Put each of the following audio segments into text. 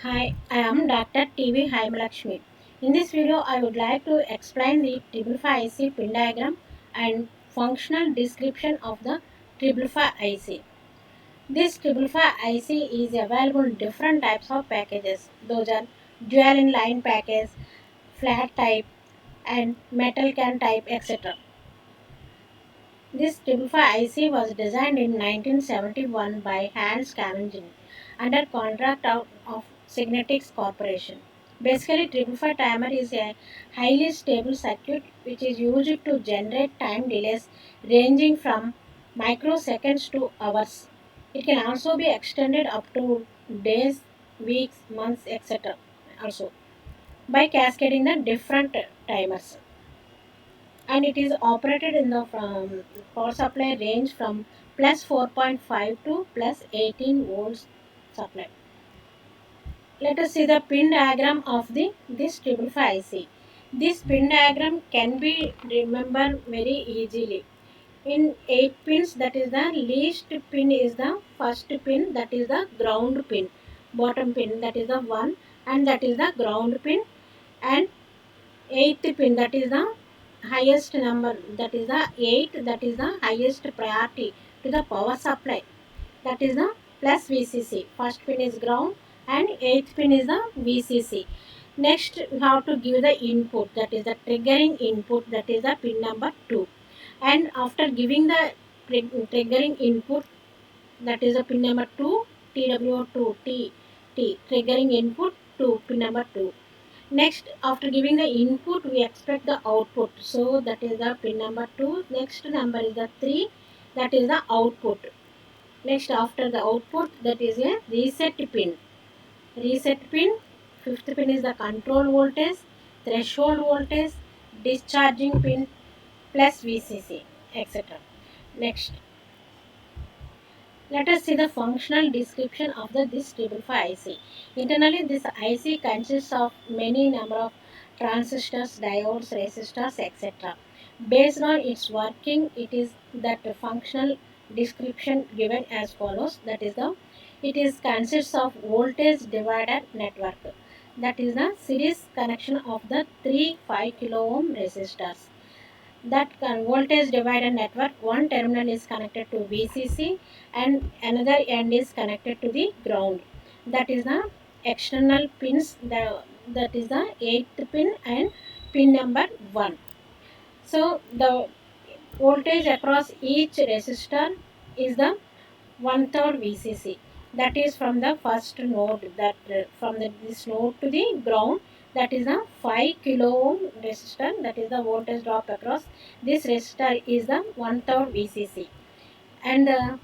Hi, I am Dr. TV Haimalakshmi. In this video, I would like to explain the triple five IC pin diagram and functional description of the triple five IC. This triple five IC is available in different types of packages. Those are dual inline package, flat type, and metal can type, etc. This triple five IC was designed in 1971 by Hans Cavendish under contract of Signetics Corporation. Basically, triple five timer is a highly stable circuit which is used to generate time delays ranging from microseconds to hours. It can also be extended up to days, weeks, months, etc. Also by cascading the different timers, and it is operated in the power supply range from plus 4.5 to plus 18 volts supply. Let us see the pin diagram of this triple five IC. This pin diagram can be remembered very easily. In 8 pins, that is the least pin is the first pin, that is the ground pin. Bottom pin, that is the 1, and that is the ground pin. And eighth pin, that is the highest number, that is the 8, that is the highest priority to the power supply, that is the plus VCC. First pin is ground and eighth pin is the VCC. Next we have to give the input, that is the triggering input, that is the pin number 2. And after giving the triggering input, that is the pin number 2, TW2, T triggering input to pin number 2. Next, after giving the input, we expect the output. So that is the pin number 2. Next number is the 3. That is the output. Next, after the output, that is a reset pin. Reset pin. Fifth pin is the control voltage, threshold voltage, discharging pin plus VCC, etc. Next, let us see the functional description of this triple five IC. Internally, this IC consists of many number of transistors, diodes, resistors, etc. Based on its working, it is that functional description given as follows. That is it is consists of voltage divider network. That is the series connection of the three 5 kilo ohm resistors. That voltage divider network, one terminal is connected to VCC and another end is connected to the ground. That is the external pins, that is the 8th pin and pin number 1. So the voltage across each resistor is the 1/3 VCC. That is from the first node, that from this node to the ground, that is a 5 kilo ohm resistor, that is the voltage drop across this resistor is the 1/3 VCC. And the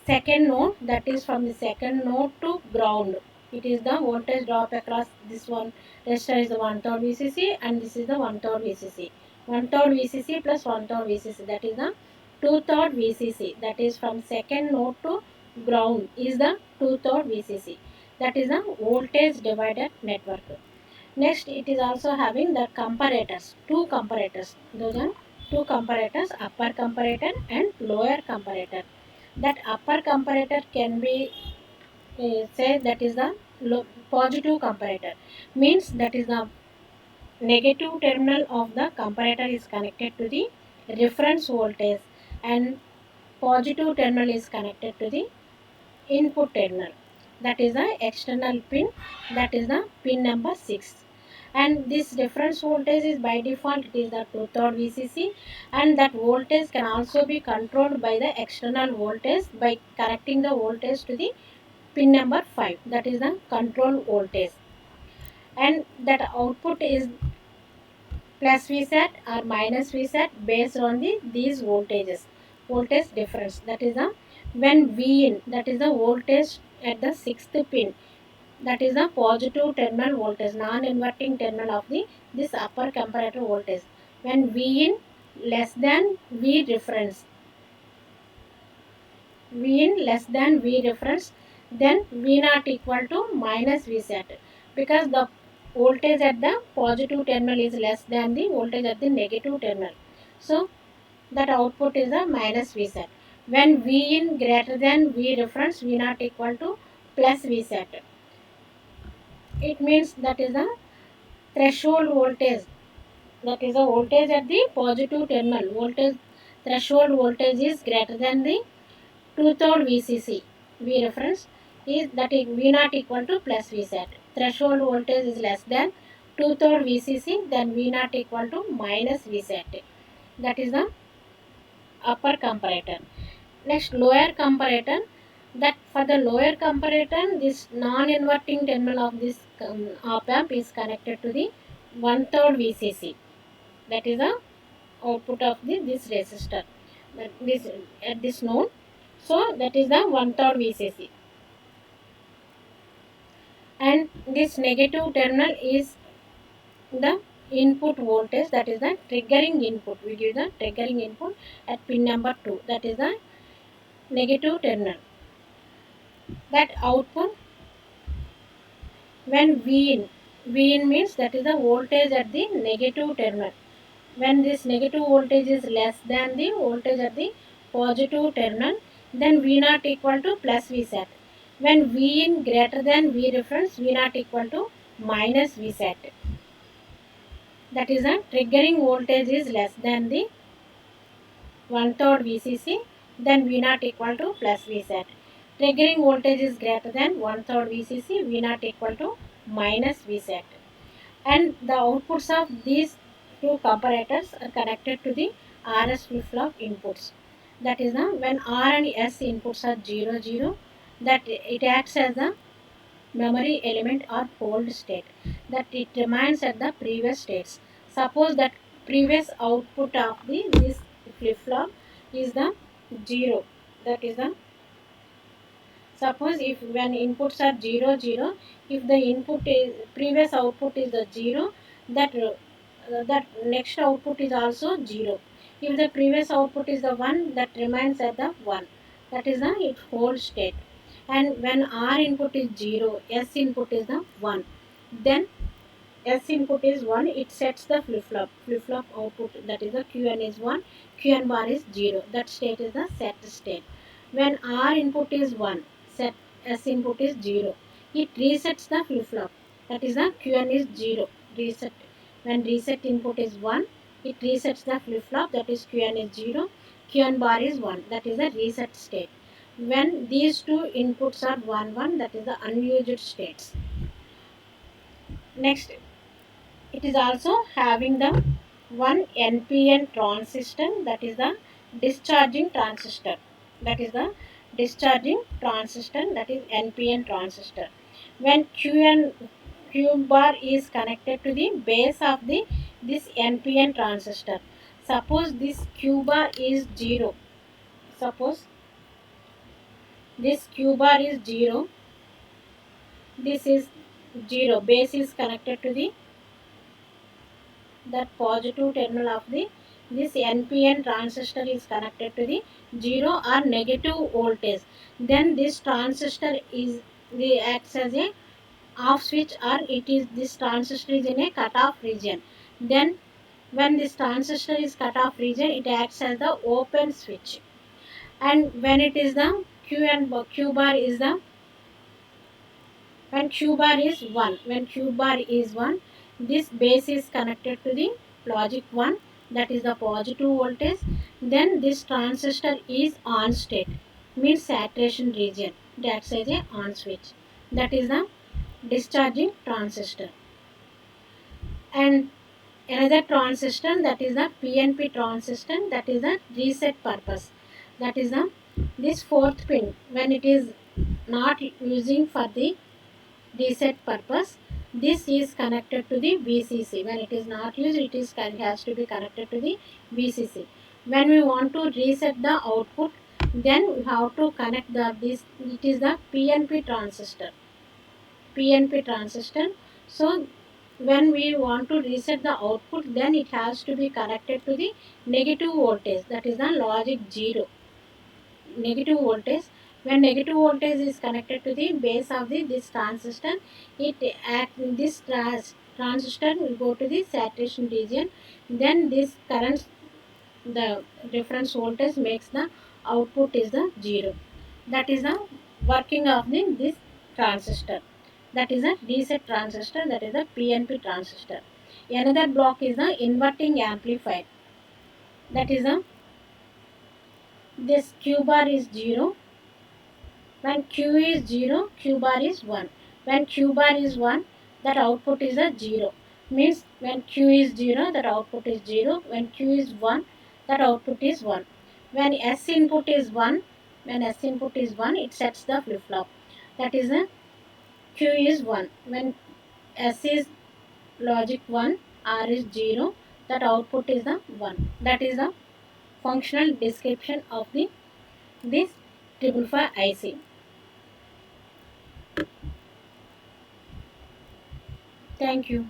second node, that is from the second node to ground, it is the voltage drop across this one resistor is the 1/3 VCC, and this is the 1/3 VCC. 1/3 VCC plus 1/3 VCC, that is the 2/3 VCC. That is from second node to ground is the 2/3 VCC. That is the voltage divider network. Next, it is also having the comparators, two comparators. Those are two comparators, upper comparator and lower comparator. That upper comparator can be say that is the positive comparator, means that is the negative terminal of the comparator is connected to the reference voltage and positive terminal is connected to the input terminal. That is the external pin, that is the pin number 6. And this reference voltage is by default it is the 2/3 VCC, and that voltage can also be controlled by the external voltage by connecting the voltage to the pin number 5, that is the control voltage. And that output is plus Vsat or minus Vsat based on these voltages, voltage difference. That is the when Vin, that is the voltage at the 6th pin, that is the positive terminal voltage, non-inverting terminal of this upper comparator voltage. When Vin less than V reference, Vin less than V reference, then V naught equal to minus Vsat, because the voltage at the positive terminal is less than the voltage at the negative terminal. So that output is a minus Vsat. When V in greater than V reference, V naught equal to plus Vsat. It means that is the threshold voltage. That is the voltage at the positive terminal. Voltage threshold voltage is greater than the two-third VCC. V reference is that is V naught equal to plus Vsat. Threshold voltage is less than two-third VCC, then V naught equal to minus Vsat. That is the upper comparator. Next, lower comparator. That for the lower comparator, this non-inverting terminal of this op amp is connected to the one-third VCC. That is the output of this resistor. That this at this node. So that is the one-third VCC. And this negative terminal is the input voltage, that is the triggering input. We give the triggering input at pin number 2. That is the negative terminal. That output when V in means that is the voltage at the negative terminal. When this negative voltage is less than the voltage at the positive terminal, then V naught equal to plus Vsat. When V in greater than V reference, V naught equal to minus Vsat. That is the triggering voltage is less than the one-third VCC, then V naught equal to plus Vsat. Triggering voltage is greater than one-third VCC, V naught equal to minus Vsat. And the outputs of these two comparators are connected to the RS flip-flop inputs. That is the when R and S inputs are 0, 0, that it acts as the memory element or hold state, that it remains at the previous states. Suppose that previous output of this flip-flop is the 0. That is the suppose if when inputs are 0, 0, if the input is previous output is the 0, that next output is also 0. If the previous output is the 1, that remains at the 1. That is the its whole state. And when R input is 0, S input is the 1. Then S input is 1, it sets the flip-flop. Flip-flop output, that is the Qn is 1, Qn bar is 0. That state is the set state. When R input is 1, set S input is 0. It resets the flip-flop. That is the Qn is 0. Reset. When reset input is 1, it resets the flip-flop, that is Qn is 0. Qn bar is 1. That is the reset state. When these two inputs are 1, 1, that is the unused states. Next, it is also having the one NPN transistor, that is the discharging transistor. That is the discharging transistor, that is NPN transistor. When Q bar is connected to the base of this NPN transistor. Suppose this Q bar is 0. Suppose this Q bar is 0. This is 0. Base is connected to the that positive terminal of this NPN transistor is connected to the 0 or negative voltage. Then this transistor is acts as a off switch, or it is this transistor is in a cutoff region. Then when this transistor is cutoff region, it acts as the open switch. And when it is the Q bar is the when Q bar is 1, this base is connected to the logic 1, that is the positive voltage. Then this transistor is on state, means saturation region. It acts as a on switch. That is the discharging transistor. And another transistor, that is the PNP transistor, that is the reset purpose. That is the this fourth pin, when it is not using for the reset purpose, this is connected to the VCC. When it is not used, it has to be connected to the VCC. When we want to reset the output, then we have to connect this. It is the PNP transistor. PNP transistor. So when we want to reset the output, then it has to be connected to the negative voltage. That is the logic 0. Negative voltage. When negative voltage is connected to the base of this transistor, this transistor will go to the saturation region. Then this current, the reference voltage makes the output is the 0. That is the working of this transistor. that is a D-set transistor, that is a PNP transistor. Another block is the inverting amplifier, that is a this Q bar is 0. When Q is 0, Q bar is 1. When Q bar is 1, that output is a 0. Means when Q is 0, that output is 0. When Q is 1, that output is 1. When S input is 1, when S input is 1, it sets the flip-flop. That is a Q is 1. When S is logic 1, R is 0, that output is the 1. That is the functional description of this 555 IC. Thank you.